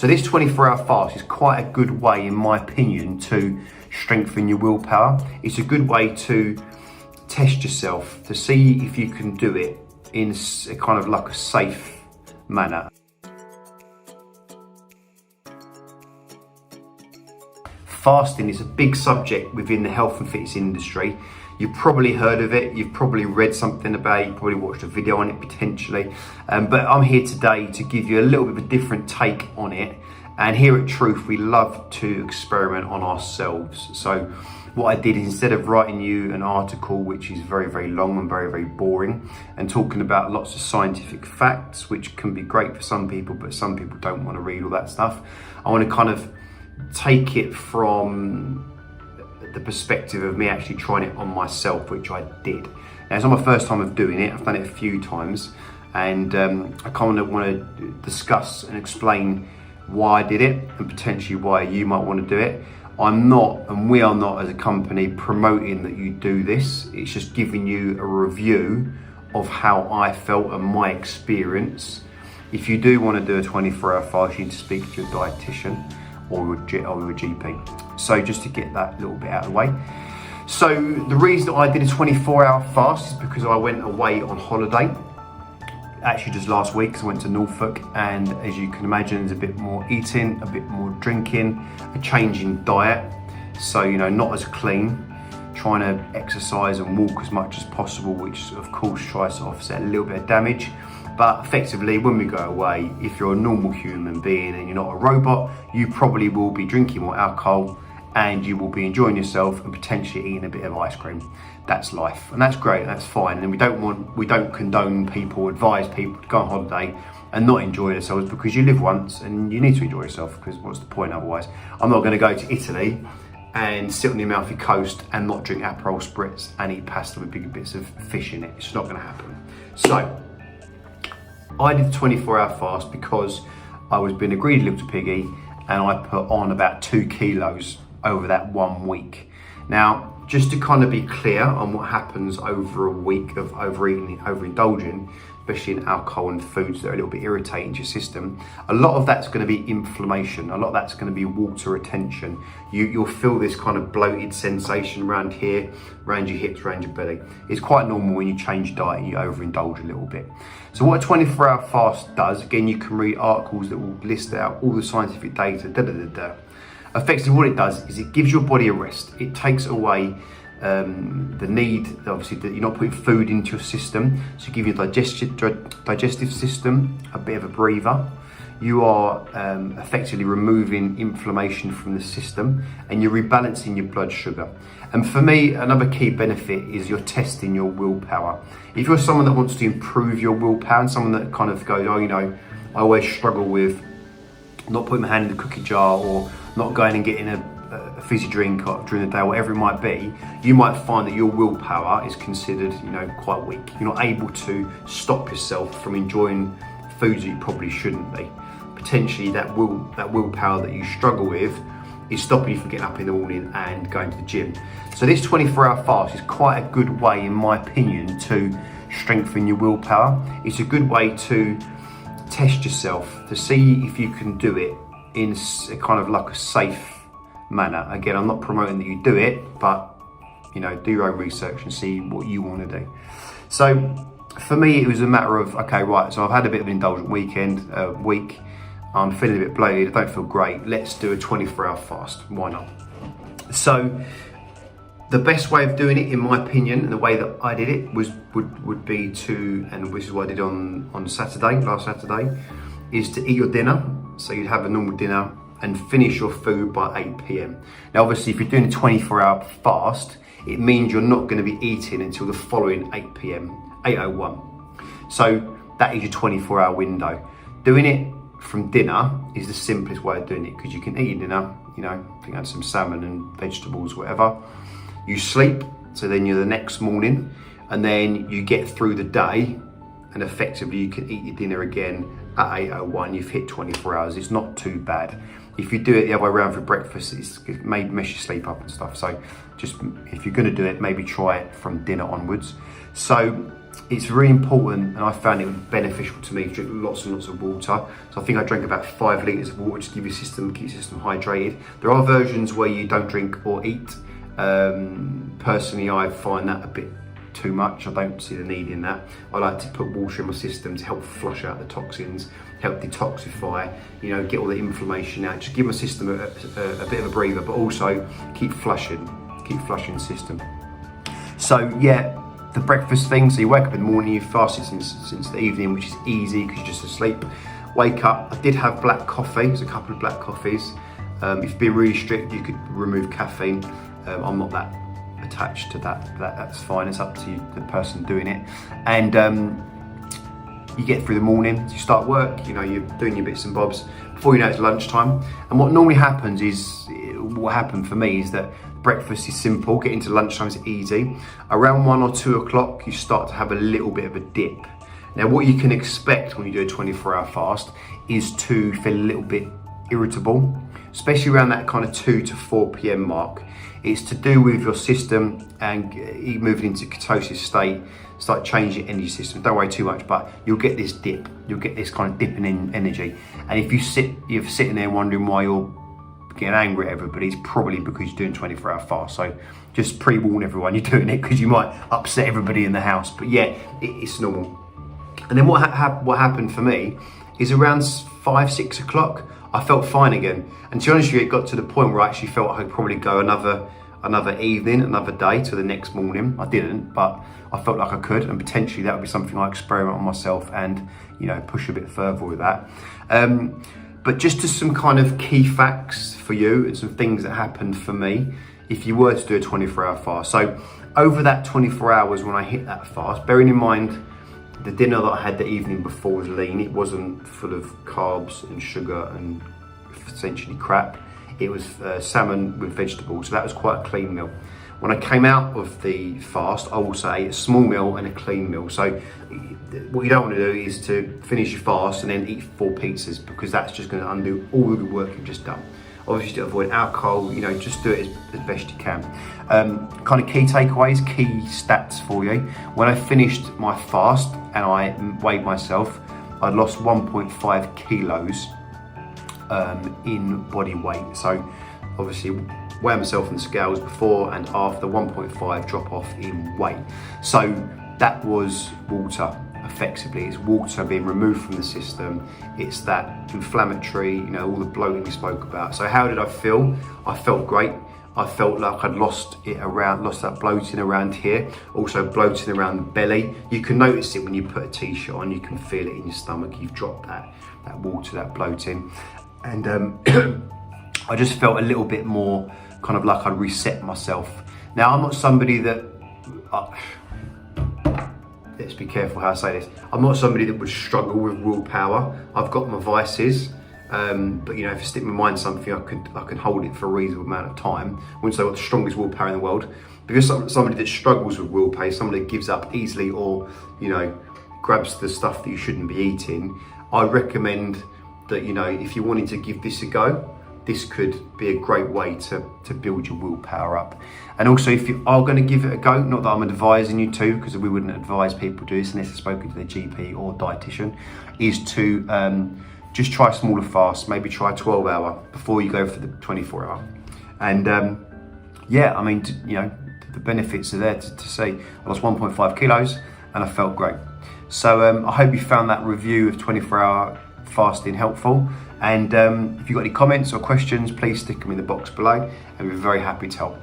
So this 24-hour fast is quite a good way, in my opinion, to strengthen your willpower. It's a good way to test yourself, to see if you can do it in a kind of like a safe manner. Fasting is a big subject within the health and fitness industry. You've probably heard of it, you've probably read something about it, you've probably watched a video on it potentially, but I'm here today to give you a little bit of a different take on it. And here at Truth, we love to experiment on ourselves. So what I did is, instead of writing you an article which is very, very long and very, very boring and talking about lots of scientific facts, which can be great for some people, but some people don't want to read all that stuff, I want to kind of take it from the perspective of me actually trying it on myself, which I did. Now, it's not my first time of doing it. I've done it a few times, and I kind of want to discuss and explain why I did it and potentially why you might want to do it. I'm not, and we are not as a company, promoting that you do this. It's just giving you a review of how I felt and my experience. If you do want to do a 24-hour fast, you need to speak to your dietitian or your GP. So just to get that little bit out of the way. So the reason that I did a 24-hour fast is because I went away on holiday. Actually just last week, because I went to Norfolk, and as you can imagine, there's a bit more eating, a bit more drinking, a change in diet. So, you know, not as clean, trying to exercise and walk as much as possible, which of course tries to offset a little bit of damage. But effectively, when we go away, if you're a normal human being and you're not a robot, you probably will be drinking more alcohol and you will be enjoying yourself and potentially eating a bit of ice cream. That's life, and that's great, that's fine. And we don't condone people, advise people to go on holiday and not enjoy themselves, because you live once and you need to enjoy yourself, because what's the point otherwise? I'm not gonna go to Italy and sit on the Amalfi Coast and not drink Aperol Spritz and eat pasta with big bits of fish in it. It's not gonna happen. So, I did the 24-hour fast because I was being a greedy little piggy, and I put on about 2 kilos over that 1 week. Now, just to kind of be clear on what happens over a week of overeating, overindulging, especially in alcohol and foods that are a little bit irritating to your system, a lot of that's going to be inflammation. A lot of that's going to be water retention. You'll feel this kind of bloated sensation around here, around your hips, around your belly. It's quite normal when you change diet and you overindulge a little bit. So what a 24-hour fast does, again, you can read articles that will list out all the scientific data, Effectively what it does is it gives your body a rest. It takes away the need, obviously, that you're not putting food into your system, so you give your digestive system a bit of a breather. You are effectively removing inflammation from the system, and you're rebalancing your blood sugar. And for me, another key benefit is you're testing your willpower. If you're someone that wants to improve your willpower, and someone that kind of goes, oh, you know, I always struggle with not putting my hand in the cookie jar, or not going and getting a fizzy drink during the day, whatever it might be, you might find that your willpower is considered, you know, quite weak. You're not able to stop yourself from enjoying foods that you probably shouldn't be. Potentially that willpower that you struggle with is stopping you from getting up in the morning and going to the gym. So this 24-hour fast is quite a good way, in my opinion, to strengthen your willpower. It's a good way to test yourself, to see if you can do it in a kind of like a safe manner. Again, I'm not promoting that you do it, but you know, do your own research and see what you want to do. So for me, it was a matter of, okay, right, so I've had a bit of an indulgent week, I'm feeling a bit bloated, I don't feel great, let's do a 24-hour fast, why not? So the best way of doing it, in my opinion, and the way that I did it would be to, and this is what I did on last Saturday, is to eat your dinner. So you'd have a normal dinner and finish your food by 8 p.m. Now, obviously, if you're doing a 24-hour fast, it means you're not going to be eating until the following 8 p.m, 8:01. So that is your 24-hour window. Doing it from dinner is the simplest way of doing it, because you can eat your dinner, you know, I think I had some salmon and vegetables, whatever. You sleep, so then you're the next morning, and then you get through the day, and effectively you can eat your dinner again at 8:01. You've hit 24 hours. It's not too bad. If you do it the other way around for breakfast, it may mess your sleep up and stuff. So just, if you're going to do it, maybe try it from dinner onwards. So it's really important, and I found it beneficial to me to drink lots and lots of water. So I think I drank about 5 litres of water to keep your system hydrated. There are versions where you don't drink or eat. Personally, I find that a bit too much. I don't see the need in that. I like to put water in my system to help flush out the toxins, help detoxify, get all the inflammation out, just give my system a bit of a breather, but also keep flushing the system. So yeah, the breakfast thing, so you wake up in the morning, you fasted since the evening, which is easy because you're just asleep. Wake up, I did have black coffee, there's a couple of black coffees. If you're being really strict, you could remove caffeine. I'm not that attached to that's fine, it's up to you, the person doing it. And you get through the morning, you start work, you're doing your bits and bobs. Before you know it's lunchtime. And what normally happens what happened for me is that breakfast is simple, get into lunchtime is easy. Around 1 or 2 o'clock, you start to have a little bit of a dip. Now, what you can expect when you do a 24-hour fast is to feel a little bit irritable, especially around that kind of 2 to 4 p.m. mark. It's to do with your system and moving into ketosis state, start changing energy system. Don't worry too much, but you'll get this dip. You'll get this kind of dipping in energy. And if you're sitting there wondering why you're getting angry at everybody, it's probably because you're doing 24-hour fast. So just pre-warn everyone you're doing it because you might upset everybody in the house. But yeah, it's normal. And then what happened for me is around 5, 6 o'clock, I felt fine again. And to be honest with you, it got to the point where I actually felt I could probably go another evening, another day to the next morning. I didn't, but I felt like I could, and potentially that would be something I experiment on myself and push a bit further with that. But just to some kind of key facts for you and some things that happened for me if you were to do a 24-hour fast. So over that 24 hours when I hit that fast, bearing in mind the dinner that I had the evening before was lean. It wasn't full of carbs and sugar and essentially crap. It was salmon with vegetables, so that was quite a clean meal. When I came out of the fast, I will say a small meal and a clean meal. So what you don't want to do is to finish your fast and then eat 4 pizzas, because that's just going to undo all the good work you've just done. Obviously, to avoid alcohol, just do it as best you can. Kind of key takeaways, key stats for you. When I finished my fast and I weighed myself, I lost 1.5 kilos in body weight. So obviously, weigh myself on the scales before and after, 1.5 drop off in weight. So that was water. Effectively, it's water being removed from the system. It's that inflammatory, all the bloating we spoke about. So how did I feel? I felt great. I felt like I'd lost that bloating around here, also bloating around the belly. You can notice it when you put a t-shirt on, you can feel it in your stomach. You've dropped that water, that bloating. And I just felt a little bit more kind of like I'd reset myself. Now, I'm not somebody that, let's be careful how I say this. I'm not somebody that would struggle with willpower. I've got my vices, but if I stick my mind to something, I can hold it for a reasonable amount of time. I wouldn't say I've got the strongest willpower in the world. Because somebody that struggles with willpower, somebody that gives up easily or, grabs the stuff that you shouldn't be eating, I recommend that, if you wanted to give this a go, this could be a great way to build your willpower up. And also, if you are going to give it a go, not that I'm advising you to, because we wouldn't advise people to do this unless they've spoken to their GP or dietitian, is to just try smaller fasts, maybe try 12-hour before you go for the 24-hour. And the benefits are there to see. I lost 1.5 kilos and I felt great. So I hope you found that review of 24-hour fasting helpful. And if you've got any comments or questions, please stick them in the box below, and we're very happy to help.